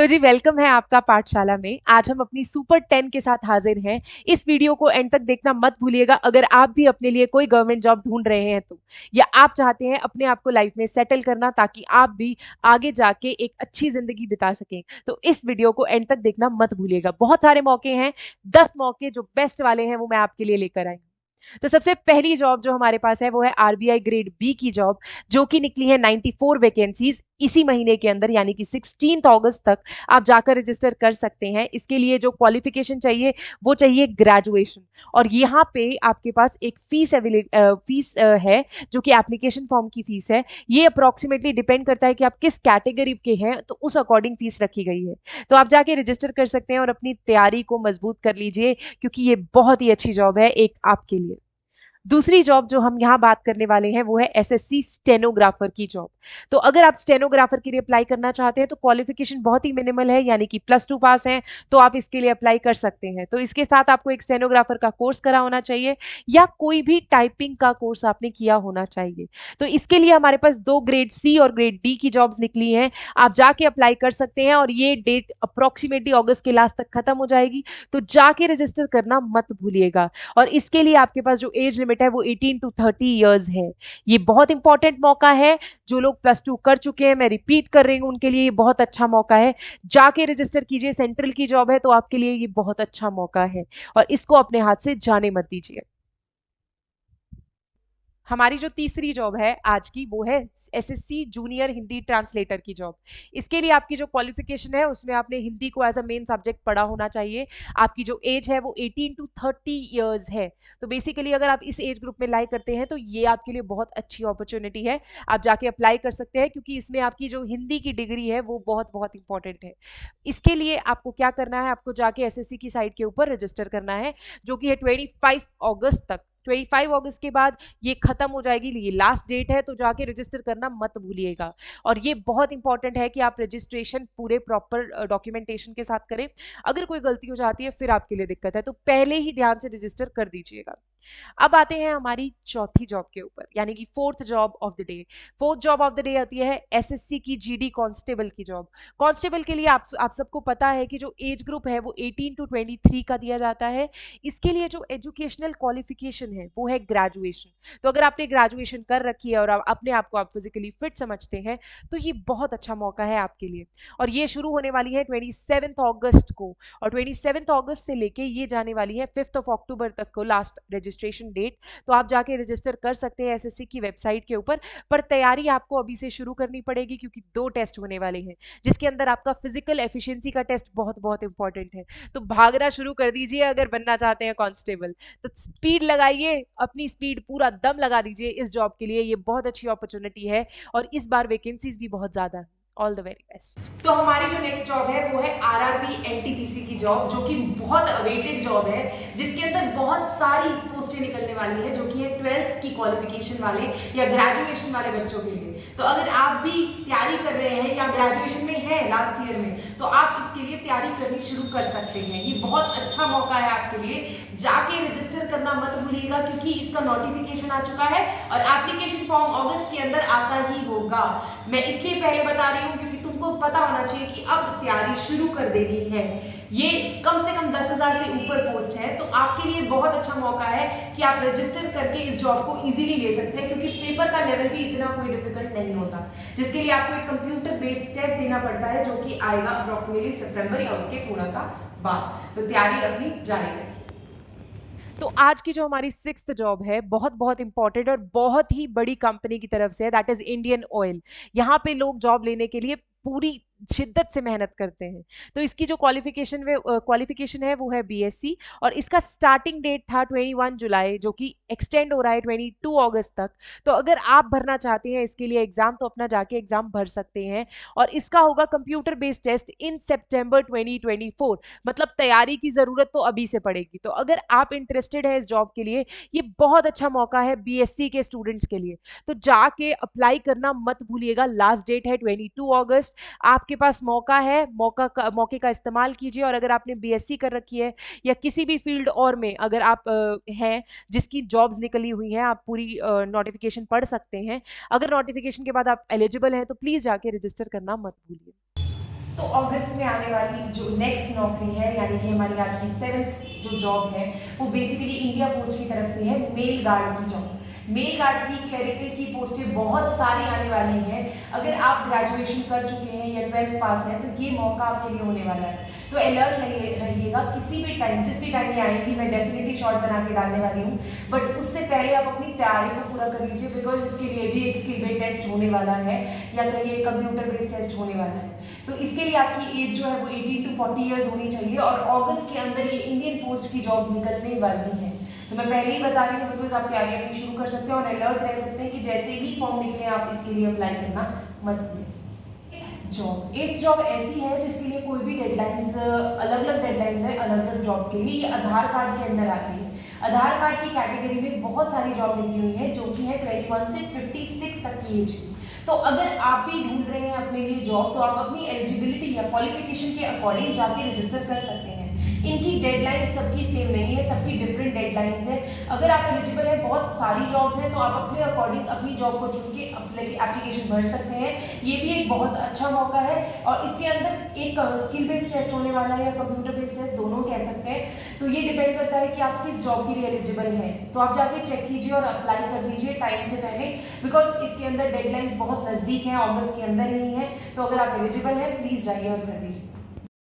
तो जी वेलकम है आपका पाठशाला में। आज हम अपनी सुपर 10 के साथ हाजिर हैं। इस वीडियो को एंड तक देखना मत भूलिएगा अगर आप भी अपने लिए कोई गवर्नमेंट जॉब ढूंढ रहे हैं तो, या आप चाहते हैं अपने आप को लाइफ में सेटल करना ताकि आप भी आगे जाके एक अच्छी जिंदगी बिता सकें। तो इस वीडियो को एंड तक देखना मत भूलिएगा। बहुत सारे मौके हैं, 10 मौके जो बेस्ट वाले हैं वो मैं आपके लिए लेकर आई हूं। तो सबसे पहली जॉब जो हमारे पास है वो है आरबीआई ग्रेड बी की जॉब, जो कि निकली है 94 वैकेंसीज इसी महीने के अंदर, यानी कि 16 अगस्त तक आप जाकर रजिस्टर कर सकते हैं। इसके लिए जो क्वालिफिकेशन चाहिए वो चाहिए ग्रेजुएशन। और यहाँ पे आपके पास एक फीस है जो कि एप्लीकेशन फॉर्म की फीस है। ये अप्रोक्सीमेटली डिपेंड करता है कि आप किस कैटेगरी के हैं, तो उस अकॉर्डिंग फीस रखी गई है। तो आप जाके रजिस्टर कर सकते हैं और अपनी तैयारी को मजबूत कर लीजिए, क्योंकि ये बहुत ही अच्छी जॉब है एक आपके लिए। दूसरी जॉब जो हम यहाँ बात करने वाले हैं वो है एसएससी स्टेनोग्राफर की जॉब। तो अगर आप स्टेनोग्राफर के लिए अप्लाई करना चाहते हैं तो क्वालिफिकेशन बहुत ही मिनिमल है, यानी कि +2 पास हैं तो आप इसके लिए अप्लाई कर सकते हैं। तो इसके साथ आपको एक स्टेनोग्राफर का कोर्स करा होना चाहिए या कोई भी टाइपिंग का कोर्स आपने किया होना चाहिए। तो इसके लिए हमारे पास 2 ग्रेड सी और ग्रेड डी की जॉब्स निकली हैं। आप जाके अप्लाई कर सकते हैं और ये डेट अप्रोक्सीमेटली अगस्त के लास्ट तक खत्म हो जाएगी। तो जाके रजिस्टर करना मत भूलिएगा। और इसके लिए आपके पास जो एज लिमिट है वो 18 to 30 इयर्स है। ये बहुत इंपॉर्टेंट मौका है। जो लोग +2 कर चुके हैं, मैं रिपीट कर रही हूं, उनके लिए ये बहुत अच्छा मौका है। जाके रजिस्टर कीजिए। सेंट्रल की जॉब है तो आपके लिए ये बहुत अच्छा मौका है और इसको अपने हाथ से जाने मत दीजिए। हमारी जो तीसरी जॉब है आज की वो है एसएससी जूनियर हिंदी ट्रांसलेटर की जॉब। इसके लिए आपकी जो क्वालिफिकेशन है उसमें आपने हिंदी को एज अ मेन सब्जेक्ट पढ़ा होना चाहिए। आपकी जो एज है वो 18 to 30 इयर्स है। तो बेसिकली अगर आप इस एज ग्रुप में लाई करते हैं तो ये आपके लिए बहुत अच्छी अपॉर्चुनिटी है। आप जाके अप्लाई कर सकते हैं, क्योंकि इसमें आपकी जो हिंदी की डिग्री है वो बहुत बहुत इंपॉर्टेंट है। इसके लिए आपको क्या करना है, आपको जाके एसएससी की साइट के ऊपर रजिस्टर करना है, जो कि है 25 अगस्त तक। 25 अगस्त के बाद ये खत्म हो जाएगी, ये लास्ट डेट है। तो जाके रजिस्टर करना मत भूलिएगा। और ये बहुत इंपॉर्टेंट है कि आप रजिस्ट्रेशन पूरे प्रॉपर डॉक्यूमेंटेशन के साथ करें। अगर कोई गलती हो जाती है फिर आपके लिए दिक्कत है, तो पहले ही ध्यान से रजिस्टर कर दीजिएगा। अब आते हैं हमारी चौथी जॉब के ऊपर, यानी कि fourth job of the day. Fourth job of the day आती है एसएससी की जीडी कांस्टेबल की जॉब। कांस्टेबल के लिए आप सबको पता है कि जो एज ग्रुप है वो 18 to 23 का दिया जाता है। इसके लिए जो एजुकेशनल क्वालिफिकेशन है वो है ग्रेजुएशन। तो अगर आपने ग्रेजुएशन कर रखी है और अपने आप को आप फिजिकली फिट समझते हैं तो ये बहुत अच्छा मौका है आपके लिए। और ये शुरू होने वाली है 27 अगस्त को, और 27 अगस्त से लेके ये जाने वाली है 5 अक्टूबर तक को, लास्ट रजिस्ट्रेशन डेट। तो आप जाके रजिस्टर कर सकते हैं एसएससी की वेबसाइट के ऊपर। पर तैयारी आपको अभी से शुरू करनी पड़ेगी, क्योंकि 2 टेस्ट होने वाले हैं, जिसके अंदर आपका फिजिकल एफिशिएंसी का टेस्ट बहुत बहुत इंपॉर्टेंट है। तो भागना शुरू कर दीजिए अगर बनना चाहते हैं कांस्टेबल। तो स्पीड लगाइए, अपनी स्पीड पूरा दम लगा दीजिए इस जॉब के लिए। ये बहुत अच्छी अपॉर्चुनिटी है और इस बार वैकेंसीज भी बहुत ज्यादा है। All the very best. तो हमारी जो नेक्स्ट जॉब है वो है आरआरबी एनटीपीसी की जॉब, जो कि बहुत अवेटेड जॉब है, जिसके अंदर बहुत सारी पोस्टें निकलने वाली है, जो कि है 12th की क्वालिफिकेशन वाले या ग्रेजुएशन वाले बच्चों के लिए। तो अगर आप भी तैयारी कर रहे हैं या ग्रेजुएशन में है लास्ट ईयर में, तो आप इसके लिए तैयारी करनी शुरू कर सकते हैं। ये बहुत अच्छा मौका है आपके लिए। जाके रजिस्टर करना मत भूलिएगा, क्योंकि इसका नोटिफिकेशन आ चुका है और एप्लीकेशन फॉर्म अगस्त के अंदर आता ही होगा। मैं इसलिए पहले बता रही हूँ क्योंकि तुमको पता होना चाहिए कि अब तैयारी शुरू कर देनी है। ये कम से कम 10,000 से ऊपर पोस्ट है, तो आपके लिए बहुत अच्छा मौका है कि आप रजिस्टर करके इस जॉब को इजीली ले सकते हैं, क्योंकि पेपर का लेवल भी इतना कोई डिफिकल्ट नहीं होता, जिसके लिए आपको एक कंप्यूटर बेस्ड टेस्ट देना पड़ता है, जो कि आएगा अप्रोक्सीमेटली सितंबर या उसके थोड़ा सा बाद। तो तैयारी अपनी जारी रखिए। तो आज की जो हमारी 6th जॉब है बहुत बहुत इंपॉर्टेंट और बहुत ही बड़ी कंपनी की तरफ से है, दैट इज इंडियन ऑयल। यहाँ पे लोग जॉब लेने के लिए पूरी शिद्दत से मेहनत करते हैं। तो इसकी जो क्वालिफिकेशन है वो है बीएससी, और इसका स्टार्टिंग डेट था 21 जुलाई, जो कि एक्सटेंड हो रहा है 22 अगस्त तक। तो अगर आप भरना चाहते हैं इसके लिए एग्जाम, तो अपना जाके एग्जाम भर सकते हैं। और इसका होगा कंप्यूटर बेस्ड टेस्ट इन सितंबर 2024। मतलब तैयारी की जरूरत तो अभी से पड़ेगी। तो अगर आप इंटरेस्टेड है इस जॉब के लिए, ये बहुत अच्छा मौका है बीएससी के स्टूडेंट्स के लिए। तो जाके अप्लाई करना मत भूलिएगा। लास्ट डेट है 22 अगस्त। आपके पास मौका है, मौके का इस्तेमाल कीजिए। और अगर आपने बीएससी कर रखी है या किसी भी फील्ड और में अगर आप हैं जिसकी जॉब्स निकली हुई हैं, आप पूरी नोटिफिकेशन पढ़ सकते हैं। अगर नोटिफिकेशन के बाद आप एलिजिबल हैं तो प्लीज जाके रजिस्टर करना मत भूलिए। तो अगस्त में आने वाली जो नेक्स्ट नौकरी है, यानी कि हमारी आज की 7th जो जॉब है, वो बेसिकली इंडिया पोस्ट की तरफ से है, मेल गार्ड की जॉब। मेल गार्ड की क्लरिकल की पोस्टें बहुत सारी आने वाली हैं। अगर आप ग्रेजुएशन कर चुके हैं या 12th पास हैं तो ये मौका आपके लिए होने वाला है। तो अलर्ट रहिएगा, किसी भी टाइम, जिस भी टाइम ये आएगी, मैं डेफिनेटली शॉर्ट बना के डालने वाली हूँ। बट उससे पहले आप अपनी तैयारी को पूरा कर लीजिए, बिकॉज इसके लिए भी एक स्किल बेस्ड टेस्ट होने वाला है, या कहिए कंप्यूटर बेस्ड टेस्ट होने वाला है। तो इसके लिए आपकी एज जो है वो 18 to 40 ईयर्स होनी चाहिए, और अगस्त के अंदर ये इंडियन पोस्ट की जॉब निकलने वाली है। तो मैं पहले ही बता रही हूँ, बिकॉज आप तैयारी अपनी शुरू कर सकते हैं और अलर्ट रह सकते हैं कि जैसे ही फॉर्म निकले आप इसके लिए अप्लाई करना मत भूलें। जॉब, एक जॉब ऐसी है जिसके लिए कोई भी डेडलाइंस, अलग अलग डेडलाइंस है अलग अलग जॉब्स के लिए। ये आधार कार्ड के अंदर आती है। आधार कार्ड की कैटेगरी में बहुत सारी जॉब निकली हुई है, जो कि है 21 से 56 तक की एज की। तो अगर आप भी ढूंढ रहे हैं अपने लिए जॉब, तो आप अपनी एलिजिबिलिटी या क्वालिफिकेशन के अकॉर्डिंग जाके रजिस्टर कर सकते हैं। इनकी डेडलाइन सबकी सेम नहीं है, सबकी डिफरेंट डेडलाइंस है। अगर आप एलिजिबल हैं, बहुत सारी जॉब्स हैं, तो आप अपने अकॉर्डिंग अपनी जॉब को चुन के एप्लीकेशन भर सकते हैं। ये भी एक बहुत अच्छा मौका है, और इसके अंदर एक स्किल बेस्ड टेस्ट होने वाला है या कंप्यूटर बेस्ड टेस्ट, दोनों कह सकते हैं। तो ये डिपेंड करता है कि आप किस जॉब के लिए एलिजिबल हैं। तो आप जाके चेक कीजिए और अप्लाई कर दीजिए टाइम से पहले, बिकॉज इसके अंदर डेडलाइंस बहुत नज़दीक हैं, अगस्त के अंदर ही है। तो अगर आप एलिजिबल हैं, प्लीज़ जाइए और कर दीजिए।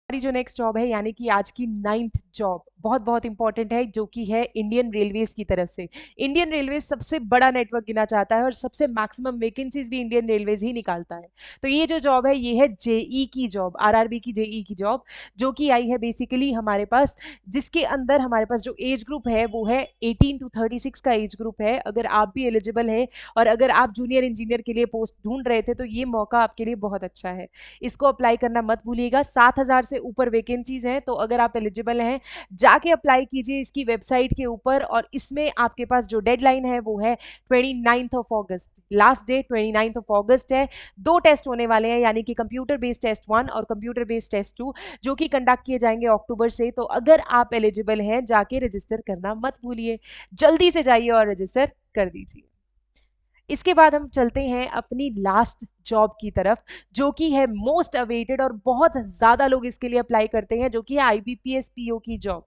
हमारी जो नेक्स्ट जॉब है, यानी कि आज की 9th जॉब, बहुत बहुत इंपॉर्टेंट है, जो कि है इंडियन रेलवेज की तरफ से। इंडियन रेलवेज सबसे बड़ा नेटवर्क गिना चाहता है, और सबसे मैक्सिमम वैकेंसीज भी इंडियन रेलवेज ही निकालता है। तो ये जो जॉब है, ये है जेई की जॉब, आरआरबी की जेई की जॉब, जो कि आई है बेसिकली हमारे पास, जिसके अंदर हमारे पास जो एज ग्रुप है वो है 18 to 36 का एज ग्रुप है। अगर आप भी एलिजिबल है, और अगर आप जूनियर इंजीनियर के लिए पोस्ट ढूंढ रहे थे, तो ये मौका आपके लिए बहुत अच्छा है। इसको अप्लाई करना मत भूलिएगा। 7,000 से ऊपर वैकेंसीज हैं, तो अगर आप एलिजिबल हैं, जाके अप्लाई कीजिए इसकी वेबसाइट के ऊपर। और इसमें आपके पास जो डेडलाइन है वो है 29th of August, last day 29th of अगस्त है। 2 टेस्ट होने वाले हैं, यानी कि कंप्यूटर बेस्ड टेस्ट 1 और कंप्यूटर बेस्ड टेस्ट 2, जो कि कंडक्ट किए जाएंगे अक्टूबर से। तो अगर आप एलिजिबल हैं, जाके रजिस्टर करना मत भूलिए, जल्दी से जाइए और रजिस्टर कर दीजिए। इसके बाद हम चलते हैं अपनी लास्ट जॉब की तरफ, जो कि है मोस्ट अवेटेड, और बहुत ज़्यादा लोग इसके लिए अप्लाई करते हैं, जो कि है आईबीपीएस पीओ की जॉब।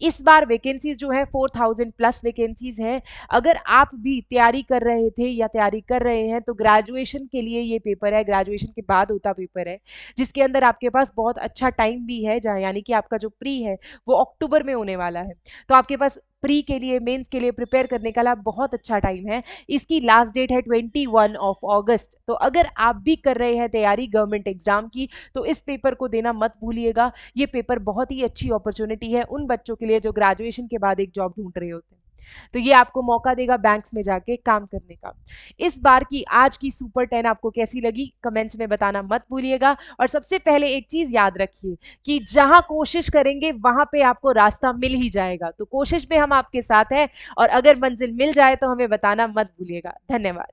इस बार वैकेंसीज जो है 4000 प्लस वैकेंसीज हैं। अगर आप भी तैयारी कर रहे थे या तैयारी कर रहे हैं, तो ग्रेजुएशन के लिए ये पेपर है, ग्रेजुएशन के बाद होता पेपर है, जिसके अंदर आपके पास बहुत अच्छा टाइम भी है, जहाँ यानी कि आपका जो प्री है वो अक्टूबर में होने वाला है। तो आपके पास प्री के लिए, मेंस के लिए प्रिपेयर करने का लिए बहुत अच्छा टाइम है। इसकी लास्ट डेट है 21 ऑफ अगस्त। तो अगर आप भी कर रहे हैं तैयारी गवर्नमेंट एग्जाम की, तो इस पेपर को देना मत भूलिएगा। ये पेपर बहुत ही अच्छी अपॉर्चुनिटी है उन बच्चों के लिए जो ग्रेजुएशन के बाद एक जॉब ढूंढ रहे होते हैं। तो ये आपको मौका देगा बैंक्स में जाके काम करने का। इस बार की आज की सुपर 10 आपको कैसी लगी, कमेंट्स में बताना मत भूलिएगा। और सबसे पहले एक चीज याद रखिए कि जहां कोशिश करेंगे वहां पे आपको रास्ता मिल ही जाएगा। तो कोशिश में हम आपके साथ हैं, और अगर मंजिल मिल जाए तो हमें बताना मत भूलिएगा। धन्यवाद।